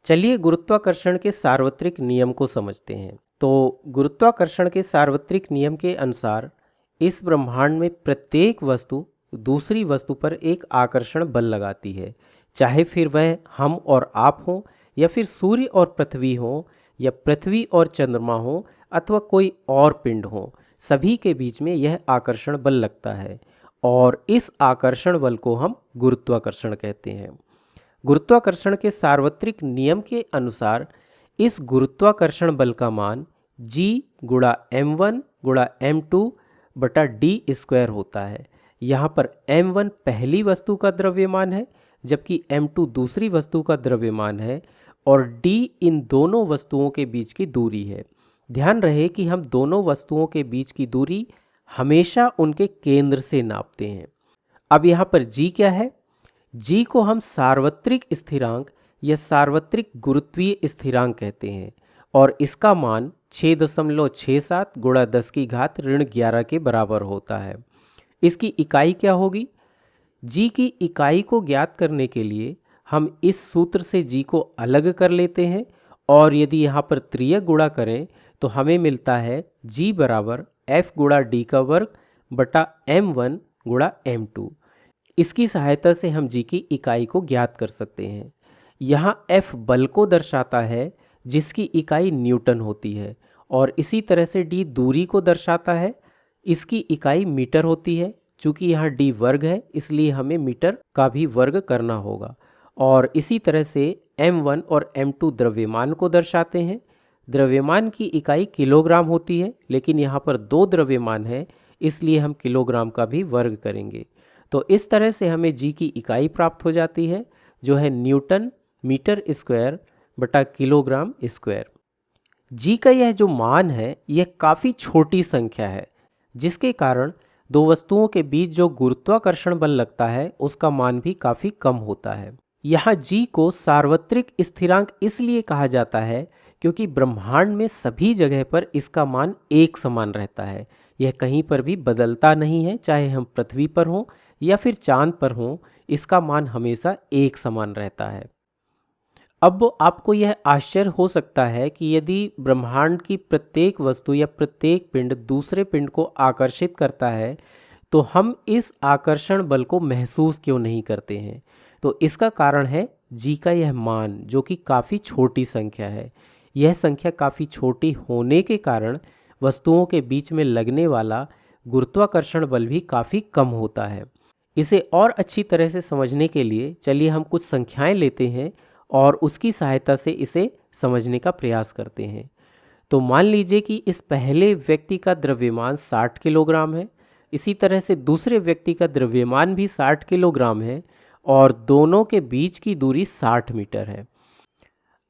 चलिए गुरुत्वाकर्षण के सार्वत्रिक नियम को समझते हैं। तो गुरुत्वाकर्षण के सार्वत्रिक नियम के अनुसार इस ब्रह्मांड में प्रत्येक वस्तु दूसरी वस्तु पर एक आकर्षण बल लगाती है, चाहे फिर वह हम और आप हों, या फिर सूर्य और पृथ्वी हो, या पृथ्वी और चंद्रमा हो, अथवा कोई और पिंड हो। सभी के बीच में यह आकर्षण बल लगता है और इस आकर्षण बल को हम गुरुत्वाकर्षण कहते हैं। गुरुत्वाकर्षण के सार्वत्रिक नियम के अनुसार इस गुरुत्वाकर्षण बल का मान G गुणा m1 गुणा m2 बटा d स्क्वायर होता है। यहाँ पर m1 पहली वस्तु का द्रव्यमान है, जबकि m2 दूसरी वस्तु का द्रव्यमान है, और d इन दोनों वस्तुओं के बीच की दूरी है। ध्यान रहे कि हम दोनों वस्तुओं के बीच की दूरी हमेशा उनके केंद्र से नापते हैं। अब यहाँ पर G क्या है? G को हम सार्वत्रिक स्थिरांक या सार्वत्रिक गुरुत्वीय स्थिरांक कहते हैं और इसका मान 6.67 गुणा 10 की घात ऋण 11 के बराबर होता है। इसकी इकाई क्या होगी? G की इकाई को ज्ञात करने के लिए हम इस सूत्र से G को अलग कर लेते हैं और यदि यहाँ पर त्रियक गुणा करें तो हमें मिलता है G बराबर F गुणा D का वर्ग बटा m1 गुणा m2। इसकी सहायता से हम G की इकाई को ज्ञात कर सकते हैं। यहाँ F बल को दर्शाता है जिसकी इकाई न्यूटन होती है, और इसी तरह से D दूरी को दर्शाता है, इसकी इकाई मीटर होती है। चूँकि यहाँ D वर्ग है इसलिए हमें मीटर का भी वर्ग करना होगा। और इसी तरह से m1 और m2 द्रव्यमान को दर्शाते हैं। द्रव्यमान की इकाई किलोग्राम होती है, लेकिन यहाँ पर दो द्रव्यमान है इसलिए हम किलोग्राम का भी वर्ग करेंगे। तो इस तरह से हमें G की इकाई प्राप्त हो जाती है, जो है न्यूटन मीटर स्क्वायर बटा किलोग्राम स्क्वायर। G का यह जो मान है यह काफ़ी छोटी संख्या है, जिसके कारण दो वस्तुओं के बीच जो गुरुत्वाकर्षण बल लगता है उसका मान भी काफ़ी कम होता है। यहाँ G को सार्वत्रिक स्थिरांक इसलिए कहा जाता है क्योंकि ब्रह्मांड में सभी जगह पर इसका मान एक समान रहता है। यह कहीं पर भी बदलता नहीं है, चाहे हम पृथ्वी पर हों या फिर चांद पर हों, इसका मान हमेशा एक समान रहता है। अब आपको यह आश्चर्य हो सकता है कि यदि ब्रह्मांड की प्रत्येक वस्तु या प्रत्येक पिंड दूसरे पिंड को आकर्षित करता है तो हम इस आकर्षण बल को महसूस क्यों नहीं करते हैं। तो इसका कारण है G का यह मान, जो कि काफ़ी छोटी संख्या है। यह संख्या काफ़ी छोटी होने के कारण वस्तुओं के बीच में लगने वाला गुरुत्वाकर्षण बल भी काफ़ी कम होता है। इसे और अच्छी तरह से समझने के लिए चलिए हम कुछ संख्याएं लेते हैं और उसकी सहायता से इसे समझने का प्रयास करते हैं। तो मान लीजिए कि इस पहले व्यक्ति का द्रव्यमान 60 किलोग्राम है, इसी तरह से दूसरे व्यक्ति का द्रव्यमान भी 60 किलोग्राम है और दोनों के बीच की दूरी 60 मीटर है।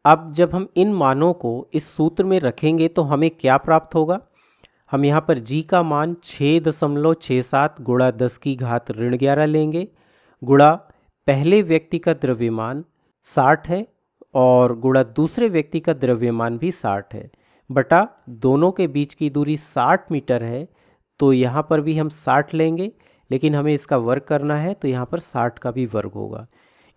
अब जब हम इन मानों को इस सूत्र में रखेंगे तो हमें क्या प्राप्त होगा? हम यहाँ पर G का मान 6.67 गुणा 10 की घात ऋण 11 लेंगे, गुणा पहले व्यक्ति का द्रव्यमान 60 है और गुणा दूसरे व्यक्ति का द्रव्यमान भी 60 है, बटा दोनों के बीच की दूरी 60 मीटर है। तो यहाँ पर भी हम 60 लेंगे, लेकिन हमें इसका वर्ग करना है तो यहाँ पर 60 का भी वर्ग होगा।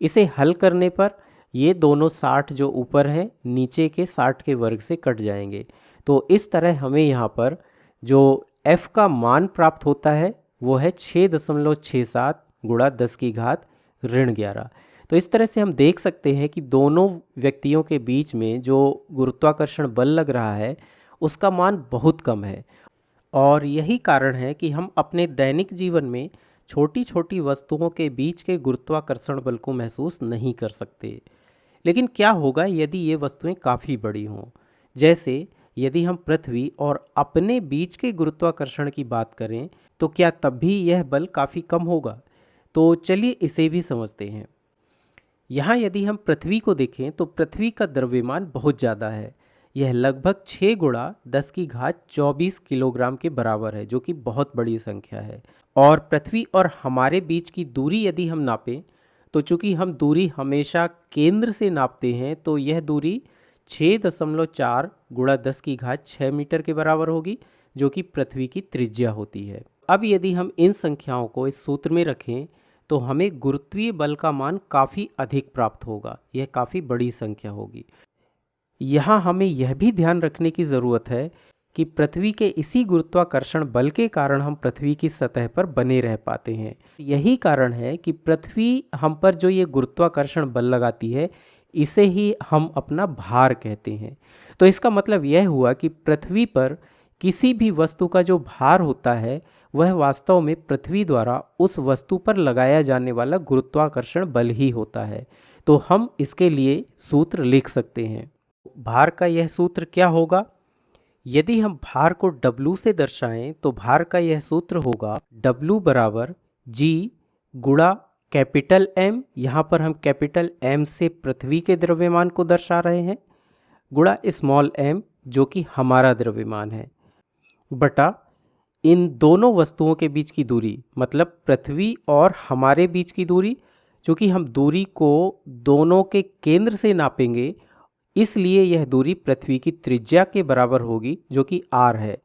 इसे हल करने पर ये दोनों 60 जो ऊपर हैं नीचे के 60 के वर्ग से कट जाएंगे। तो इस तरह हमें यहाँ पर जो F का मान प्राप्त होता है वो है 6.67 गुणा 10 की घात ऋण 11। तो इस तरह से हम देख सकते हैं कि दोनों व्यक्तियों के बीच में जो गुरुत्वाकर्षण बल लग रहा है उसका मान बहुत कम है, और यही कारण है कि हम अपने दैनिक जीवन में छोटी छोटी वस्तुओं के बीच के गुरुत्वाकर्षण बल को महसूस नहीं कर सकते। लेकिन क्या होगा यदि ये वस्तुएं काफ़ी बड़ी हों? जैसे यदि हम पृथ्वी और अपने बीच के गुरुत्वाकर्षण की बात करें तो क्या तब भी यह बल काफ़ी कम होगा? तो चलिए इसे भी समझते हैं। यहाँ यदि हम पृथ्वी को देखें तो पृथ्वी का द्रव्यमान बहुत ज़्यादा है। यह लगभग 6 गुणा 10 की घात 24 किलोग्राम के बराबर है, जो कि बहुत बड़ी संख्या है। और पृथ्वी और हमारे बीच की दूरी यदि हम नापें तो चूंकि हम दूरी हमेशा केंद्र से नापते हैं तो यह दूरी 6.4 गुणा 10 की घात 6 मीटर के बराबर होगी, जो कि पृथ्वी की त्रिज्या होती है। अब यदि हम इन संख्याओं को इस सूत्र में रखें तो हमें गुरुत्वीय बल का मान काफ़ी अधिक प्राप्त होगा, यह काफ़ी बड़ी संख्या होगी। यहाँ हमें यह भी ध्यान रखने की ज़रूरत है कि पृथ्वी के इसी गुरुत्वाकर्षण बल के कारण हम पृथ्वी की सतह पर बने रह पाते हैं। यही कारण है कि पृथ्वी हम पर जो ये गुरुत्वाकर्षण बल लगाती है, इसे ही हम अपना भार कहते हैं। तो इसका मतलब यह हुआ कि पृथ्वी पर किसी भी वस्तु का जो भार होता है, वह वास्तव में पृथ्वी द्वारा उस वस्तु पर लगाया जाने वाला गुरुत्वाकर्षण बल ही होता है। तो हम इसके लिए सूत्र लिख सकते हैं। भार का यह सूत्र क्या होगा? यदि हम भार को W से दर्शाएं तो भार का यह सूत्र होगा W बराबर G गुणा कैपिटल M, यहाँ पर हम कैपिटल M से पृथ्वी के द्रव्यमान को दर्शा रहे हैं, गुणा स्मॉल m जो कि हमारा द्रव्यमान है, बटा इन दोनों वस्तुओं के बीच की दूरी, मतलब पृथ्वी और हमारे बीच की दूरी, चूँकि हम दूरी को दोनों के केंद्र से नापेंगे, इसलिए यह दूरी पृथ्वी की त्रिज्या के बराबर होगी जो कि r है।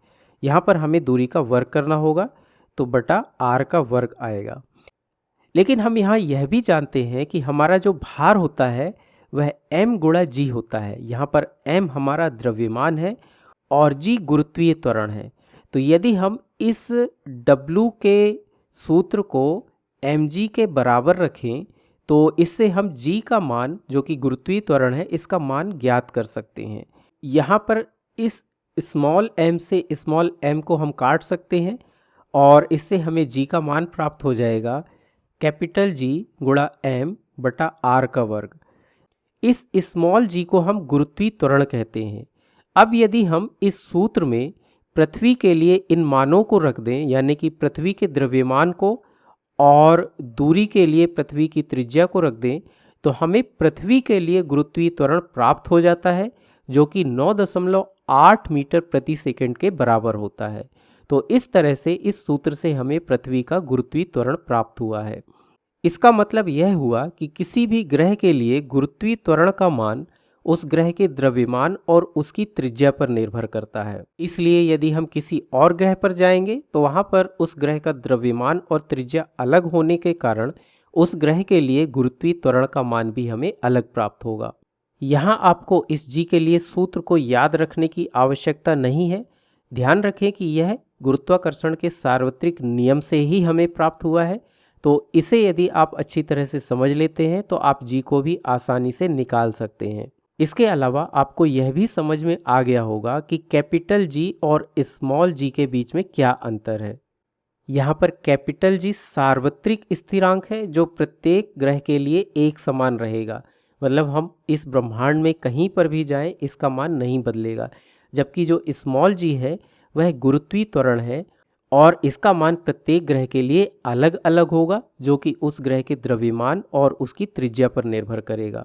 यहाँ पर हमें दूरी का वर्ग करना होगा, तो बटा r का वर्ग आएगा। लेकिन हम यहाँ यह भी जानते हैं कि हमारा जो भार होता है वह m गुणा g होता है। यहाँ पर m हमारा द्रव्यमान है और g गुरुत्वीय त्वरण है। तो यदि हम इस W के सूत्र को mg के बराबर रखें तो इससे हम g का मान, जो कि गुरुत्वीय त्वरण है, इसका मान ज्ञात कर सकते हैं। यहाँ पर इस स्मॉल m से स्मॉल m को हम काट सकते हैं और इससे हमें g का मान प्राप्त हो जाएगा कैपिटल G गुणा m बटा r का वर्ग। इस स्मॉल g को हम गुरुत्वीय त्वरण कहते हैं। अब यदि हम इस सूत्र में पृथ्वी के लिए इन मानों को रख दें, यानी कि पृथ्वी के द्रव्यमान को और दूरी के लिए पृथ्वी की त्रिज्या को रख दें, तो हमें पृथ्वी के लिए गुरुत्वीय त्वरण प्राप्त हो जाता है जो कि 9.8 मीटर प्रति सेकंड के बराबर होता है। तो इस तरह से इस सूत्र से हमें पृथ्वी का गुरुत्वीय त्वरण प्राप्त हुआ है। इसका मतलब यह हुआ कि किसी भी ग्रह के लिए गुरुत्वीय त्वरण का मान उस ग्रह के द्रव्यमान और उसकी त्रिज्या पर निर्भर करता है। इसलिए यदि हम किसी और ग्रह पर जाएंगे तो वहाँ पर उस ग्रह का द्रव्यमान और त्रिज्या अलग होने के कारण उस ग्रह के लिए गुरुत्वीय त्वरण का मान भी हमें अलग प्राप्त होगा। यहाँ आपको इस g के लिए सूत्र को याद रखने की आवश्यकता नहीं है। ध्यान रखें कि यह गुरुत्वाकर्षण के सार्वत्रिक नियम से ही हमें प्राप्त हुआ है। तो इसे यदि आप अच्छी तरह से समझ लेते हैं तो आप g को भी आसानी से निकाल सकते हैं। इसके अलावा आपको यह भी समझ में आ गया होगा कि कैपिटल G और स्मॉल g के बीच में क्या अंतर है। यहाँ पर कैपिटल G सार्वत्रिक स्थिरांक है जो प्रत्येक ग्रह के लिए एक समान रहेगा, मतलब हम इस ब्रह्मांड में कहीं पर भी जाएं इसका मान नहीं बदलेगा। जबकि जो स्मॉल g है वह गुरुत्वीय त्वरण है और इसका मान प्रत्येक ग्रह के लिए अलग अलग होगा जो कि उस ग्रह के द्रव्यमान और उसकी त्रिज्या पर निर्भर करेगा।